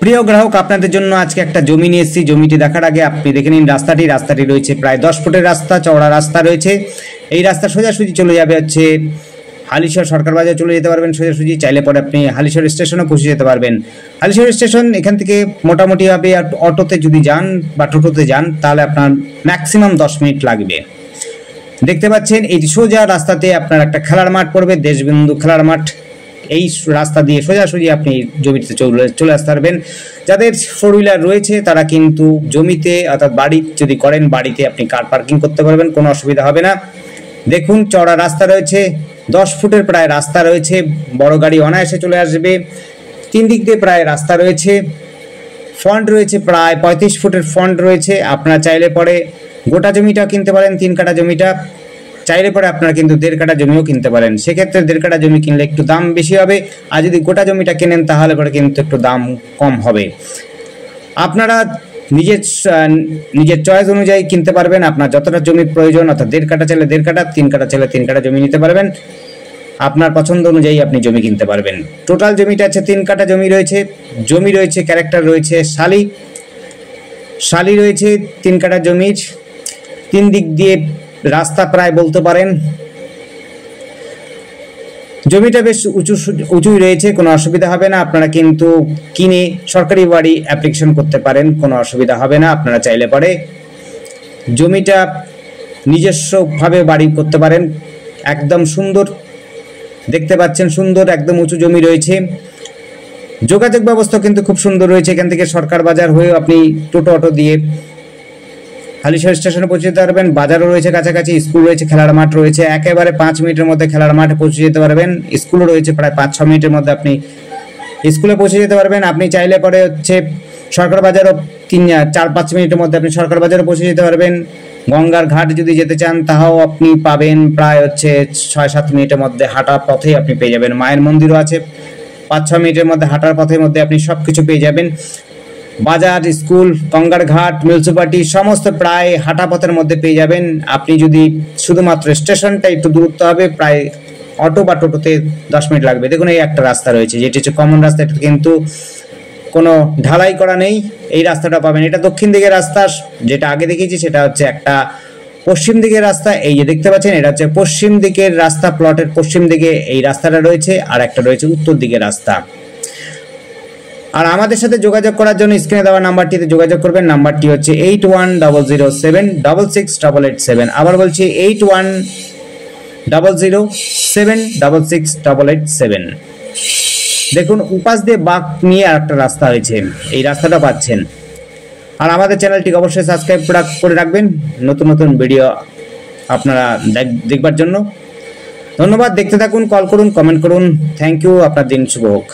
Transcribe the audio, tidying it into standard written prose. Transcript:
প্রিয় গ্রাহক, আপনাদের জন্য আজকে একটা জমি নিয়ে এসেছি। জমিটি দেখার আগে আপনি দেখে নিন রাস্তাটি রয়েছে প্রায় 10 ফুটের রাস্তা, চওড়া রাস্তা রয়েছে। এই রাস্তা সোজাসুজি চলে যাবে হচ্ছে হালিশহর সরকার বাজার, চলে যেতে পারবেন সোজাসুজি। চাইলে পরে আপনি হালিশহর স্টেশনে পৌঁছে যেতে পারবেন। হালিশহর স্টেশন এখান থেকে মোটামুটিভাবে অটোতে যদি যান বা টোটোতে যান তাহলে আপনার ম্যাক্সিমাম 10 মিনিট লাগবে। দেখতে পাচ্ছেন এই সোজা রাস্তাতে আপনার একটা খেলার মাঠ পড়বে, দেশবন্ধু খেলার মাঠ। এই রাস্তা দিয়ে সোজাসুজি আপনি জমিতে চলে আসতে পারবেন। যাদের 4 হুইলার রয়েছে তারা কিন্তু জমিতে অর্থাৎ বাড়ি যদি করেন বাড়িতে আপনি কার পার্কিং করতে পারবেন, কোনো অসুবিধা হবে না। দেখুন চওড়া রাস্তা রয়েছে, 10 ফুটের প্রায় রাস্তা রয়েছে, বড় গাড়ি অনায়াসে চলে আসবে। 3 দিক দিয়ে প্রায় রাস্তা রয়েছে। ফ্রন্ট রয়েছে প্রায় 35 ফুটের ফ্রন্ট রয়েছে। আপনারা চাইলে পরে গোটা জমিটা কিনতে পারেন, 3 কাঠা জমিটা। চাইলে পরে আপনারা কিন্তু 1.5 কাঠা জমিও কিনতে পারেন। সেক্ষেত্রে 1.5 কাঠা জমি কিনলে একটু দাম বেশি হবে, আর যদি গোটা জমিটা কেনেন তাহলে পরে কিন্তু একটু দাম কম হবে। আপনারা নিজের চয়েস অনুযায়ী কিনতে পারবেন। আপনার যতটা জমির প্রয়োজন, অর্থাৎ 1.5 কাঠা চাইলে 1.5 কাঠা, 3 কাঠা চাইলে 3 কাঠা জমি নিতে পারবেন। আপনার পছন্দ অনুযায়ী আপনি জমি কিনতে পারবেন। টোটাল জমিটা আছে 3 কাঠা জমি রয়েছে ক্যারেক্টার রয়েছে শালি রয়েছে 3 কাঠা জমির। 3 দিক দিয়ে রাস্তা প্রায় বলতে পারেন। জমিটা বেশ উঁচুই রয়েছে, কোনো অসুবিধা হবে না। আপনারা কিন্তু কিনে সরকারি বাড়ি অ্যাপ্লিকেশন করতে পারেন, কোনো অসুবিধা হবে না। আপনারা চাইলে পরে জমিটা নিজস্বভাবে বাড়ি করতে পারেন। একদম সুন্দর দেখতে পাচ্ছেন, সুন্দর একদম উঁচু জমি রয়েছে। যোগাযোগ ব্যবস্থা কিন্তু খুব সুন্দর রয়েছে। এখান থেকে সরকার বাজার হয়ে আপনি টোটো অটো দিয়ে হালিশহর স্টেশনে পৌঁছে যেতে পারবেন। বাজারও রয়েছে কাছাকাছি, স্কুল রয়েছে, খেলার মাঠ রয়েছে। একেবারে 5 মিনিটের মধ্যে খেলার মাঠে পৌঁছে যেতে পারবেন। স্কুলও রয়েছে, প্রায় 5-6 মিনিটের মধ্যে আপনি স্কুলে পৌঁছে যেতে পারবেন। আপনি চাইলে পরে হচ্ছে সরকার বাজারও 4-5 মিনিটের মধ্যে আপনি সরকার বাজারও পৌঁছে যেতে পারবেন। গঙ্গার ঘাট যদি যেতে চান তাও আপনি পাবেন প্রায় হচ্ছে 6-7 মিনিটের মধ্যে হাঁটা পথেই আপনি পেয়ে যাবেন। মায়ের মন্দিরও আছে, 5-6 মিনিটের মধ্যে হাঁটার পথের মধ্যে আপনি সব কিছু পেয়ে যাবেন। বাজার, স্কুল, গঙ্গার ঘাট, মিউনিসিপালিটি সমস্ত প্রায় হাঁটা পথের মধ্যে পেয়ে যাবেন। আপনি যদি শুধুমাত্র স্টেশনটা একটু দূরত্ব হবে, প্রায় অটো বা টোটোতে 10 মিনিট লাগবে। দেখুন এই একটা রাস্তা রয়েছে, যেটি হচ্ছে কমন রাস্তা, এটা কিন্তু কোনো ঢালাই করা নেই। এই রাস্তাটা পাবেন, এটা দক্ষিণ দিকের রাস্তা। যেটা আগে দেখিয়েছি সেটা হচ্ছে একটা পশ্চিম দিকের রাস্তা। এই যে দেখতে পাচ্ছেন এটা হচ্ছে পশ্চিম দিকের রাস্তা, প্লটের পশ্চিম দিকে এই রাস্তাটা রয়েছে, আর একটা রয়েছে উত্তর দিকের রাস্তা। আর আমাদের সাথে যোগাযোগ করার জন্য স্ক্রিনে দেওয়া নাম্বারটিতে যোগাযোগ করবেন। নাম্বারটি হচ্ছে 8100766887। আবার বলছি 8100766887। দেখুন উপাস দিয়ে বাঁক নিয়ে আর একটা রাস্তা হয়েছে, এই রাস্তাটা পাচ্ছেন। আর আমাদের চ্যানেলটিকে অবশ্যই সাবস্ক্রাইব করে রাখবেন নতুন নতুন ভিডিও আপনারা দেখবার জন্য। ধন্যবাদ, দেখতে থাকুন, কল করুন, কমেন্ট করুন। থ্যাংক ইউ, আপনার দিন শুভ হোক।